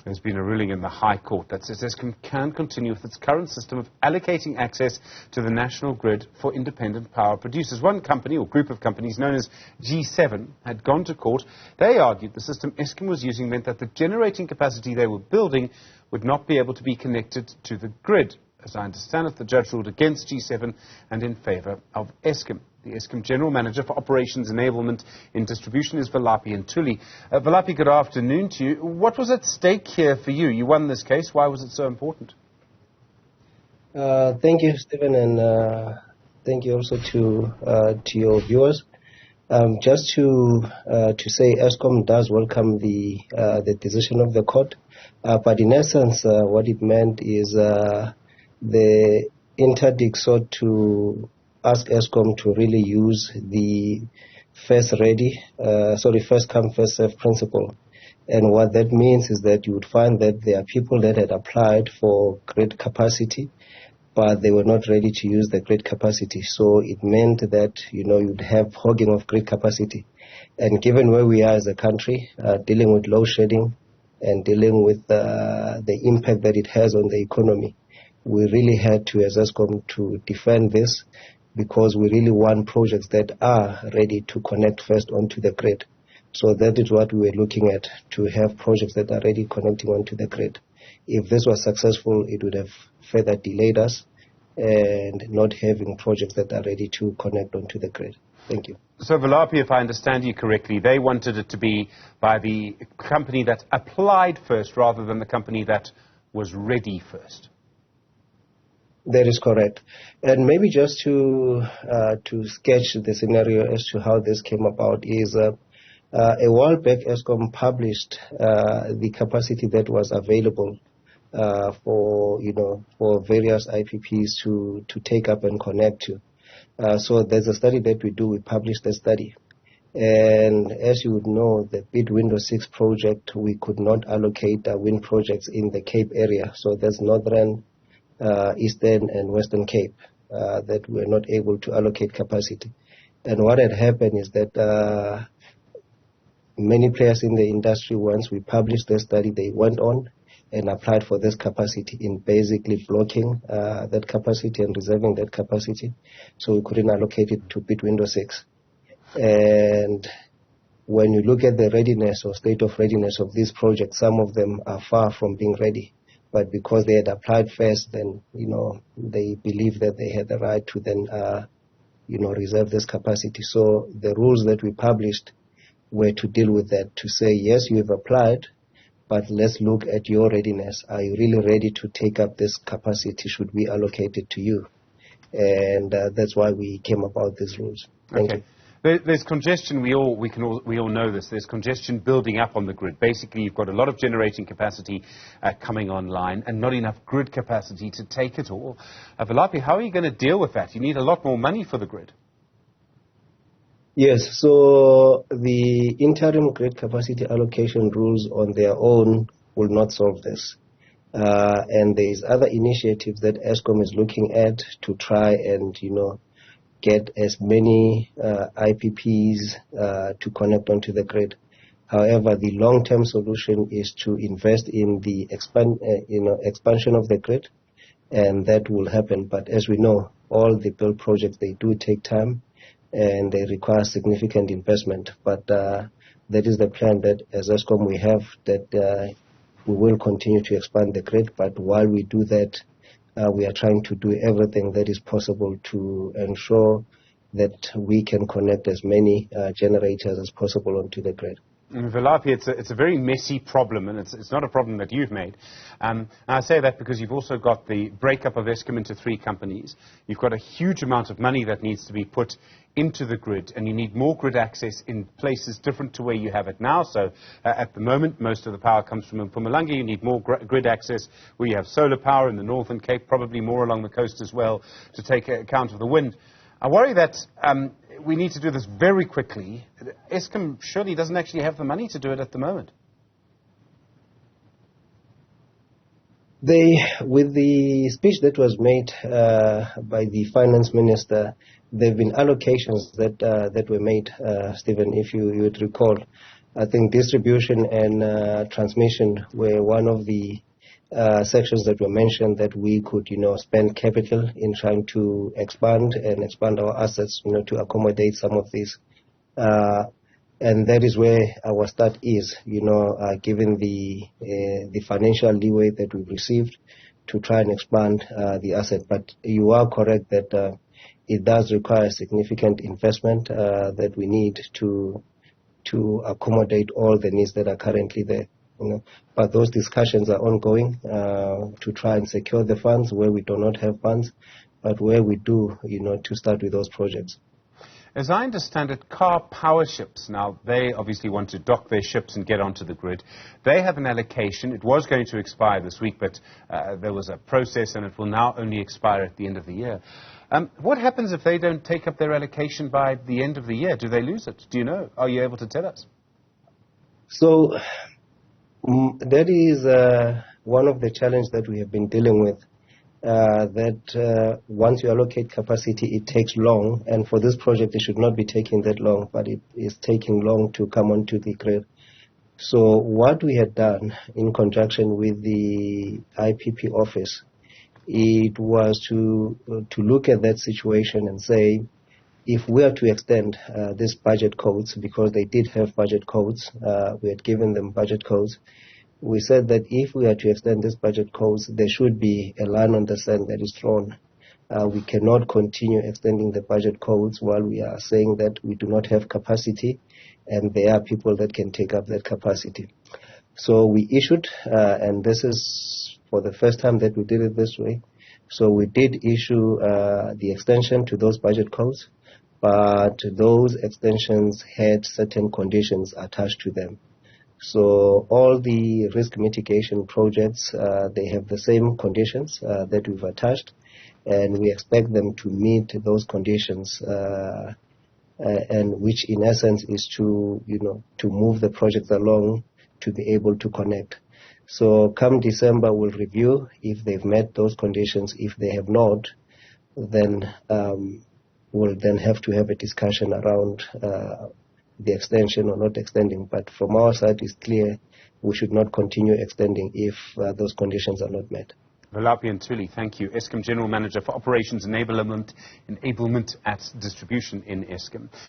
There's been a ruling in the High Court that says Eskom can continue with its current system of allocating access to the national grid for independent power producers. One company or group of companies known as G7 had gone to court. They argued the system Eskom was using meant that the generating capacity they were building would not be able to be connected to the grid. As I understand it, the judge ruled against G7 and in favour of Eskom. The Eskom General Manager for Operations Enablement in Distribution is Velaphi Ntuli. Velaphi, good afternoon to you. What was at stake here for you? You won this case. Why was it so important? Thank you, Stephen, and thank you also to your viewers. Just to say, Eskom does welcome the decision of the court, but in essence, what it meant is the interdict sought to ask Eskom to really use the first come, first serve principle. And what that means is that you would find that there are people that had applied for grid capacity, but they were not ready to use the grid capacity. So it meant that, you'd have hogging of grid capacity. And given where we are as a country, dealing with load shedding and dealing with the impact that it has on the economy, we really had to, as Eskom, to defend this, because we really want projects that are ready to connect first onto the grid. So that is what we were looking at, to have projects that are ready connecting onto the grid. If this was successful, it would have further delayed us and not having projects that are ready to connect onto the grid. Thank you. So, Velaphi, if I understand you correctly, they wanted it to be by the company that applied first rather than the company that was ready first. That is correct. And maybe just to sketch the scenario as to how this came about is a while back Eskom published the capacity that was available for various IPPs to take up and connect to. So there's a study that we do. We published the study. And as you would know, the Bid Window 6 project, we could not allocate wind projects in the Cape area. So there's Northern, Eastern and Western Cape that were not able to allocate capacity. And what had happened is that many players in the industry, once we published the study, they went on and applied for this capacity in basically blocking that capacity and reserving that capacity. So we couldn't allocate it to Bid Window 6. And when you look at the readiness or state of readiness of these projects, some of them are far from being ready. But because they had applied first, then, they believed that they had the right to then, reserve this capacity. So the rules that we published were to deal with that, to say, yes, you have applied, but let's look at your readiness. Are you really ready to take up this capacity? Should we allocate it to you? And that's why we came about these rules. Thank you. There's congestion, we all know this. There's congestion building up on the grid. Basically, you've got a lot of generating capacity coming online and not enough grid capacity to take it all. Velaphi, how are you going to deal with that? You need a lot more money for the grid. Yes, so the interim grid capacity allocation rules on their own will not solve this. And there is other initiatives that Eskom is looking at to try and, get as many IPPs to connect onto the grid. However, the long-term solution is to invest in the expansion of the grid, and that will happen. But as we know, all the build projects, they do take time, and they require significant investment. But that is the plan that as Eskom we have, that we will continue to expand the grid. But while we do that, we are trying to do everything that is possible to ensure that we can connect as many generators as possible onto the grid. Velaphi, it's a very messy problem, and it's not a problem that you've made. And I say that because you've also got the breakup of Eskom into 3 companies. You've got a huge amount of money that needs to be put into the grid, and you need more grid access in places different to where you have it now. So at the moment, most of the power comes from Mpumalanga. You need more grid access where you have solar power in the Northern Cape, probably more along the coast as well, to take account of the wind. I worry that we need to do this very quickly. Eskom surely doesn't actually have the money to do it at the moment. With the speech that was made by the finance minister, there have been allocations that were made, Stephen, if you would recall. I think distribution and transmission were one of the sections that were mentioned that we could, spend capital in trying to expand our assets, to accommodate some of these. And that is where our start is, given the financial leeway that we've received to try and expand the asset. But you are correct that it does require significant investment that we need to accommodate all the needs that are currently there. But those discussions are ongoing to try and secure the funds where we do not have funds, but where we do, to start with those projects. As I understand it, car power ships, now they obviously want to dock their ships and get onto the grid. They have an allocation. It was going to expire this week, but there was a process and it will now only expire at the end of the year. What happens if they don't take up their allocation by the end of the year? Do they lose it? Do you know? Are you able to tell us? So that is one of the challenges that we have been dealing with. That once you allocate capacity, it takes long, and for this project it should not be taking that long, but it is taking long to come onto the grid. So what we had done in conjunction with the IPP office, it was to look at that situation and say, if we are to extend these budget codes, because they did have budget codes, we had given them budget codes. We said that if we are to extend these budget codes, there should be a line on the sand that is drawn. We cannot continue extending the budget codes while we are saying that we do not have capacity and there are people that can take up that capacity. So we issued, and this is for the first time that we did it this way, so we did issue the extension to those budget codes, but those extensions had certain conditions attached to them. So all the risk mitigation projects, they have the same conditions that we've attached, and we expect them to meet those conditions, and which in essence is to move the projects along to be able to connect. So come December, we'll review if they've met those conditions. If they have not, then we'll then have to have a discussion around the extension or not extending. But from our side, it's clear we should not continue extending if those conditions are not met. Velaphi Ntuli, thank you. Eskom General Manager for Operations Enablement at Distribution in Eskom.